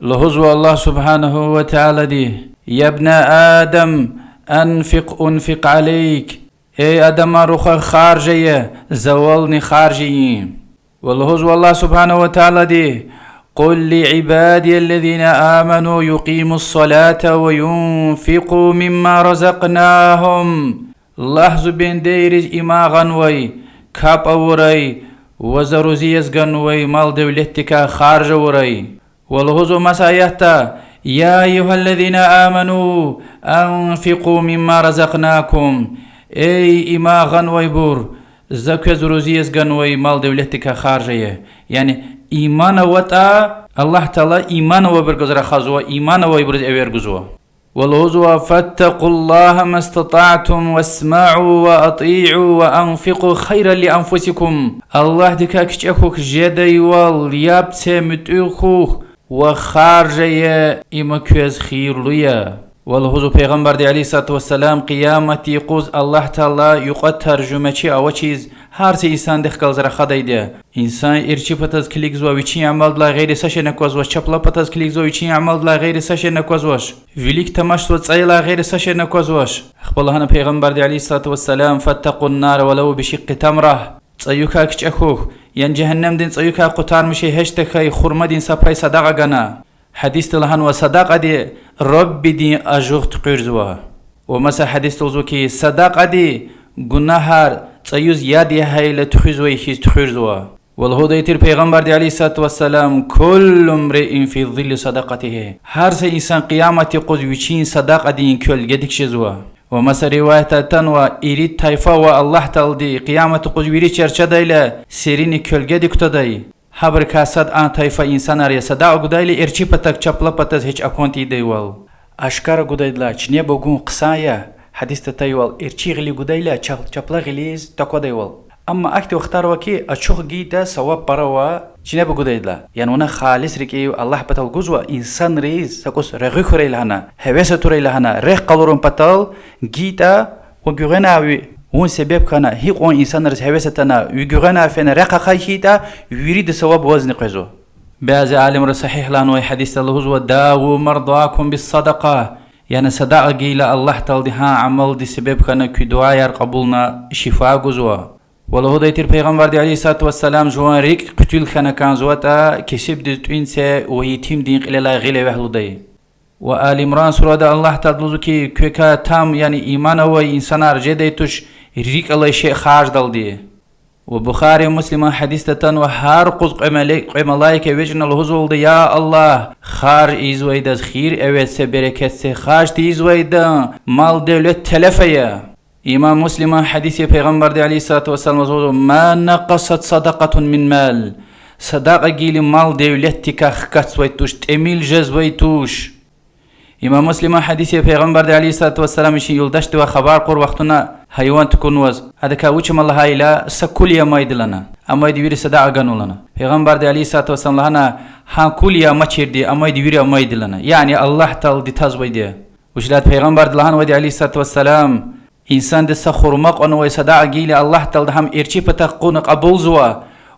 لهزو الله سبحانه وتعالى دي يا ابن آدم أنفق عليك. اي آدم روخ خارجية زولني خارجي. والهزو الله سبحانه وتعالى دي قل لعبادي الذين آمنوا يقيموا الصلاة وينفقوا مما رزقناهم. لحظ بين ديرج إما غنوي كاب أوري وزروزيز غنوي مال دولتك خارج وري. والهزو مسايحتا يا أيها الذين آمنوا أنفقوا مما رزقناكم. اي إما غنوي بور زكو زروزيز غنوي مال دولتك خارجية. يعني إيمان وطا الله تعالى إيمان وبرغزر خازوا إيمان ويبرز أبرغزوا. والهزوا فاتقوا الله ما استطعتم واسمعوا وأطيعوا وأنفقوا خيرا لأنفسكم. الله دكا كشكوك جدي واليابت متوخوخ وخارجية إما كوز خير ليا. والهزو پیغمبر دی علیه الصلاة والسلام قیامتی قوز الله تعالی یقت ترجمه چی او چیز هر سی انسان دخل زر خدای ده. انسان ارچی پتاز کلیک زوا ویچی عمل دلا غیر سش نکوز وش چپلا پتاز کلیک زوا ویچی عمل دلا غیر سش نکوز وش ویلیک تماش و تصیلا غیر سش نکوز وش. خبرهن پیغمبر دی علیه الصلاة والسلام فاتقوا النار ولو بشق تمره. تصيوكا كشأخوه ين جهنم دين تصيوكا قطار مشي هشتكاي خرما دين سبراي صداقة غنا. حديث تلهن وصداقة دي رب دين أجوغت قرزوا. ومسا حديث تلزوكي صداقة دي گناهار تصيوز يادي هاي لتخزوي خيز تخرزوا. والهو ديتر پیغمبر دي عليه الصلاة والسلام كل امرئ في ظل صداقته. هر سي انسان قيامتي قوز ويچين صداقة دين كل جدك شزوا. ومسا رواية تنوى إريد تايفا والله تلدي قيامة قزويري چرچه دايلا سيرين كلگه دي كتداي حبر كاسد آن تايفا إنسان ريا صدا اگدايلا ارچي پتك چپلا پتز هيچ اكونتي دايوال اشكار اگدايلا چنيا بگون قصايا حديث تايوال ارچي غلي اگدايلا چپلا غليز تاكو دايوال اما اكتو اختار وكي اچوخ گيتا سواب بروا چنيا بگدايلا يعني اونا خالص ريكي الله پتل گزوا انسان ريز ساكوس رغي خوري لهنا هوسه توري لهنا رغ قلورون پتل گيتا وگوغنا اون سبب كان هيق اون انسان رز هوسه تنا وگوغنا فين رق خيتا يريد سواب وزن قزو بعض عالم ر صحيح لانو حديث الله هو داو مرضاكم بالصدقه يعني صدقه گيلا الله تعالى ها عمل دي سبب كان كي دعاء قبولنا شفاء گزوا. والله ديتر پیغمبر دي عليه الصلاة والسلام جوان ريك قتل خنا كان زوتا كسب دي توينسه ويتيم دين قللا غيله وهلو دي. وآل عمران سورة الله تعالى كي كوكا تام يعني إيمان هو إنسان أرجع ديتوش ريك الله شيء خارج دل دي. وبخاري مسلم حديث تن وهار قز قملايك وجن الهزول دي يا الله خارج إزويد خير أوت سبركة خارج تيزويد مال دولت تلفيا. إمام مسلم حديث پیغمبر دي عليه الصلاة والسلام ما نقصت صدقة من مال صدقة جيل مال دولتك خكت ويتوش تميل جز ويتوش. إمام مسلم حديث پیغمبر دي عليه الصلاة والسلام شي يلدشت وخبر قر وقتنا حيوان تكون وز هذا كاوچ مال هايلا سكوليا مايدلنا اما دي وير صدقة غنولنا پیغمبر دي عليه الصلاة والسلام لنا ها كوليا ماچير دي اما دي وير مايدلنا يعني الله تعالى دي تزوي دي وجلات پیغمبر دلهان ودي عليه الصلاة والسلام انسان دسا خرمق انو صدقة گيل الله تعالى هم ارچي پتقون قبول زوا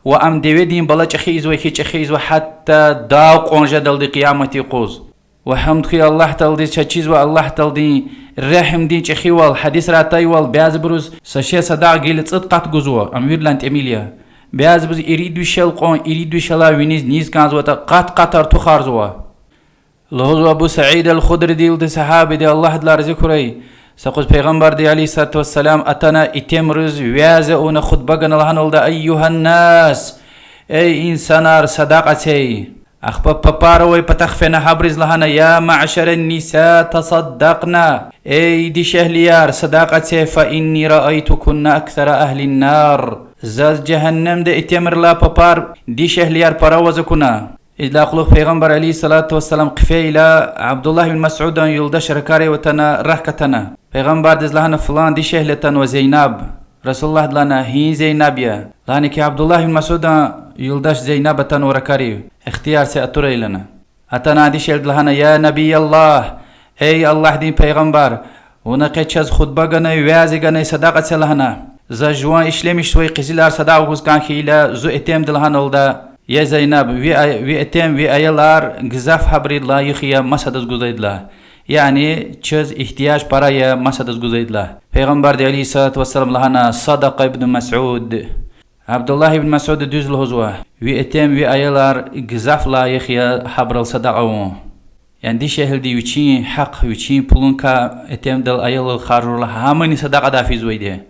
وام ديودين بلا چخيز وخيز وحتى داق انجدل دي قيامتي قوز وحمد خي الله تعالى چيز والله تعالى رحم دين چخي وال حديث راتاي وال بياز بروز سشي صدقة گيل صدقات گزوا امير لانت اميليا بياز بروز اريدو شل قون اريدو شلا وينيز نيز كانز وتا قطر تخار زوا. لهو ابو سعيد الخدري ديل دي صحابي دي الله دلار ذكري سقوز پیغمبر دي عليه الصلاة والسلام اتنا اتمرز ويازه اون خطبه گنلهن دا ايها الناس اي انسانار صدقتي اخبا باباروي پتخفنا حبرز لهنا يا معشر النساء تصدقنا اي دي شهليار صدقتي فاني رأيتكن اكثر اهل النار زاز جهنم دي اتمر لا بابار دي شهليار پراوزكنا. إذا خلق پیغمبر عليه الصلاة والسلام قفيلا عبد الله بن مسعود يلدش ركاري وتنا رحكتنا پیغمبر دز لهنا فلان دي شهلتن وزينب رسول الله لنا هي زينبيا لانك عبد الله بن مسعود يلدش زينب تن وركاري اختيار سأتوري لنا اتنا دي شهلت لهنا يا نبي الله اي الله دين پیغمبر ونقيتشز خطبه غني وازي غني صدقه لهنا زجوان اشلمش شوي قزيلار صدقه وز كان خيلا زو اتم دلهنا ولدا يا زينب وي اتم وي ايلار غزاف حبريد لا يخيا مسدس گزيد لا يعني چز احتياج برايا مسدس گزيد لا پیغمبر دي عليه الصلاة والسلام لهنا صدق ابن مسعود عبد الله بن مسعود دوز الهزوة وي اتم وي ايلار غزاف لا يخيا حبر الصدقه يعني دي شهل دي وچين حق وچين پلونكا اتم دل ايل الخارج لها همني صدقه دافيز ويدي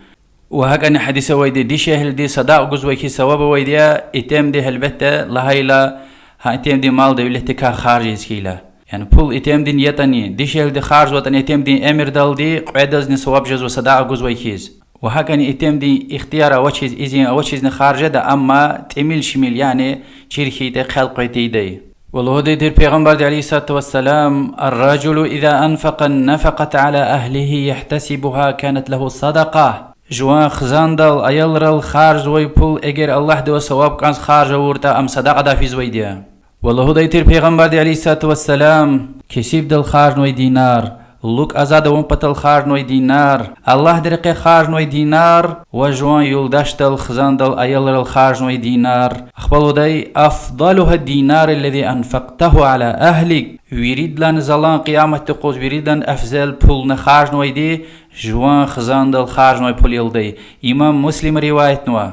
وهكذا حديث ويدي دي شهل دي صداق جزوي كي ثواب ويدي اتم دي هلبته لهيلا ها اتم دي مال دي ولتكا خارج اسكيلا يعني بول اتم دي نيتاني دي شهل دي خارج وطن اتم دي امر دل دي قعدز ني ثواب جزو صداق جزوي كيز وهكذا اتم دي اختيار اوچيز ازين اوچيز خارجه ده اما تميل شميل يعني شركي دي خلقتي دي والله دير پیغمبر عليه الصلاة والسلام الرجل اذا انفق النفقة على اهله يحتسبها كانت له صدقه جوان خزاندل ايلرل خارج وي پول اگر الله دو ثواب كانس خارج ورتا ام صدقه دافيز ويديا والله دير پیغمبر عليه الصلاة والسلام كسيب دل خارج وي دينار لوك ازاد ون پتل خارج نوي دينار الله درقه خارج نوي دينار وجوان يولداشتل خزاندل ايلرل خارج نوي دينار اخبلو داي افضلها الدينار الذي انفقته على اهلك ويريد لان زلان قيامة تقوز ويريد لان افزل پول نخارج نوي دي جوان خزاندل خارج نوي پول يلدي امام مسلم رواية نوا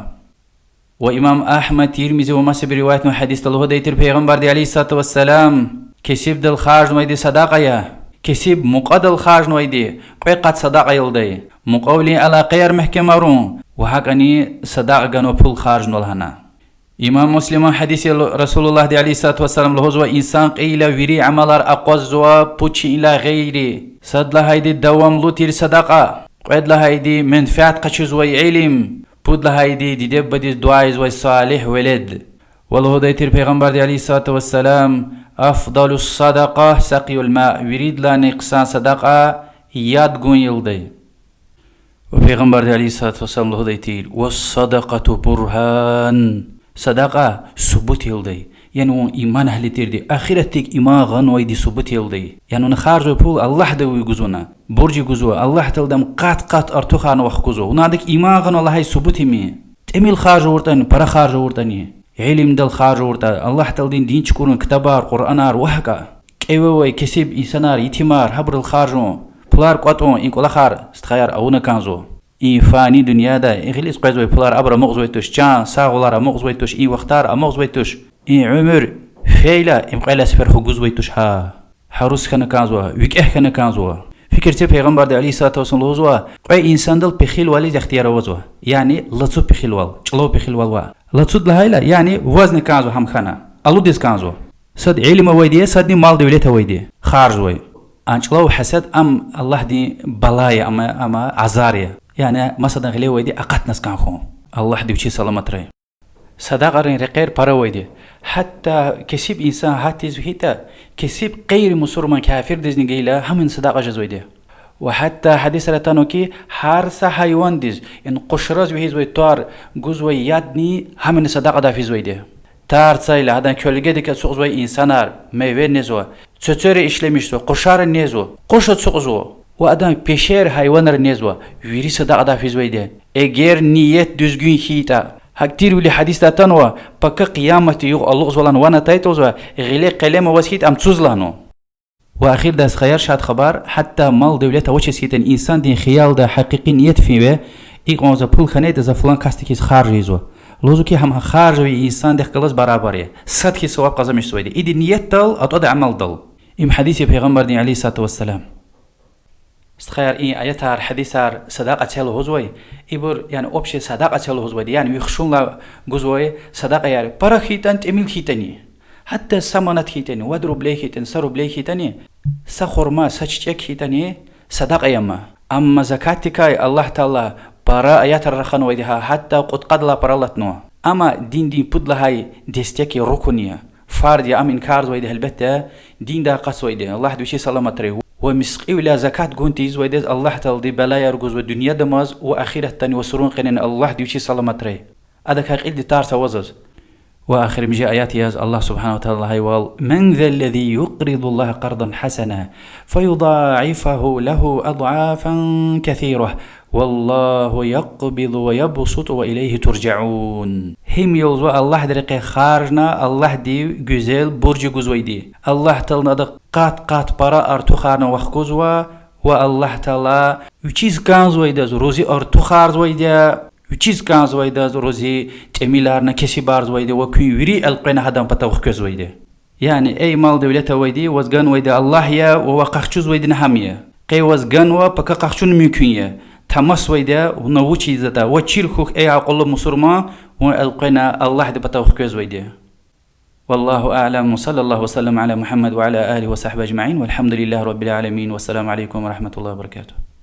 وامام احمد ترمذي ومسلم رواية نوا حديث الله دايتر پیغمبر عليه الصلاة والسلام كسب دل خارج نوي دي صداقه يا كسب مقدل خارج نويدي قد صداقه يلدي مقولي على قير محكمرون وحقني صداقه جنو پول خارج نولهنا امام مسلم حديث رسول الله عليه الصلاة والسلام لهزوا انسان قيل ويري عملار اقوزوا بوچي الى غيري صد لهايدي دوام لوتير صداقه قد لهايدي منفعت قشزوي علم بود لهايدي دي بديس دعايز وصالح ولد والله دايتر پیغمبر عليه الصلاة والسلام أفضل الصدقة سقي الماء يريد لا نقصان صدقة ياد قون يلدي وبيغمبر عليه الصلاة والسلام له ديتير والصدقة برهان صدقة ثبوت يلدي يعني إيمان أهل تيردي آخرتك إيمان غنوي دي ثبوت يلدي يعني نخارج بول الله دوي جزونا برج جزو الله تلدم قات أرتخان وخ جزو ونادك إيمان غنو الله ثبوت مي تميل خارج ورتاني برا خارج ورتاني علم دل خارج ورتا الله تلدين دين چكورن كتابار قرآنار وحكا كيووي كسب إنسانار يتمار هبر الخارجون بلار قطعون إن كل خار استخيار أونا كانزو إن فاني دنيا دا إغليس قيزوي بلار أبرا مغزوي توش جان ساغولار مغزوي توش إن وقتار مغزوي توش إن عمر فيلا إن قيلا سفر حقوزوي توش ها حروس كان كانزو ويك كان كانزو فكرتي پیغمبر عليه الصلاة والسلام لوزوا قوي إنسان دل بخيل والي اختيار وزوا يعني لطو بخيل وال چلو بخيل وال لطو لهايلا يعني وزن كانزو هم خانا ألو ديس كانزو صد علم ويدي صد مال دولته ويدي خارج وي أنشلو حسد أم الله دي بلايا أما عزاريا يعني مثلا غلي ويدي أقت ناس كان خو الله دي وشي سلامت ري صداقة رقير برا ويدي حتى كسب إنسان حتى زهيتا كسب غير مسلمان كافر ديزني جيلا هم صداقة جزويدي وحتى حديث رتانوكي حارس حيوان ديز إن قشرز وهيز ويتوار جزوي يادني هم صداقة دافيز ويدي تار سايلا هذا كولجة ديك سوقزوي إنسانار ميوه نزوا تسوري إشلميشتو قشار نزوا قشة سوقزوا وأدم بيشير حيوانر نزوا ويري صداقة دافيز ويدي إجر نيت دزجين هيتا هكتير ولي حديث تانوا بك قيامة يوغ الله زولان وانا تايتوزوا غلي قلم وسكيت أم تزلانو وأخير داس خيار شاد خبر حتى مال دولته وش سيتن إنسان دين خيال ده حقيقي نيت فيه إيقون زبول خنية ده زفلان كاستكيس خارجيزو لوزو كي هم خارج إنسان ده خلاص برابرية صد كي سواب قزمش سويدي إيدي نيت دل أتود عمل دل إم حديث پیغمبر دين عليه الصلاة والسلام استخير إيه آياتار حديثار صداقة تلو هزوي إبر يعني أبشي صداقة تلو هزوي يعني يخشون لا جزوي صداقة يعني برا خيتان تميل خيتاني حتى سمنت خيتاني ودرو بلي خيتاني سرو بلي خيتاني سخورما سچچك خيتاني صداقة يما أما زكاتك الله تعالى برا آيات الرخان ويدها حتى قد لا برالتنو أما دين بود لهاي دستيكي ركنية فرد يا أمين كارز ويده البتة دين دا قص ويده الله دوشي سلامت ريه ومسقي ولا زكاة قنتيز ويدز الله تعالى بلا يرجوز والدنيا دماز وآخرة تاني وسرون قنن الله دوشي سلامت ريه هذا كاقيل دي تارس وزز وآخر مجيء آيات ياز الله سبحانه وتعالى هيوال من ذا الذي يقرض الله قرضا حسنا فيضاعفه له أضعافا كثيرة والله يقبض ويبسط وإليه ترجعون. هم يوزو الله درقي خارجنا الله دي güzel burcu guzvaydi. Allah talına da qat para artu xarna vaqkuzwa و الله تعالى uchiz kanzvayda rozi artu xarzvayda uchiz kanzvayda rozi temilarna kesi barzvayda و kuyviri alqina hadam patawx közvayda. Yani ey mal devlete vaydi vazgan vayda Allah ya و waqaqchuz vaydi nahamiya. Qey vazgan و paka qaqchun mümkün ya. Tamas vayda و navuchi zata و chirxux ey aqollu musulman و alqina Allah de patawx közvayda. والله أعلم وصلى الله وسلم على محمد وعلى آله وصحبه أجمعين والحمد لله رب العالمين والسلام عليكم ورحمة الله وبركاته.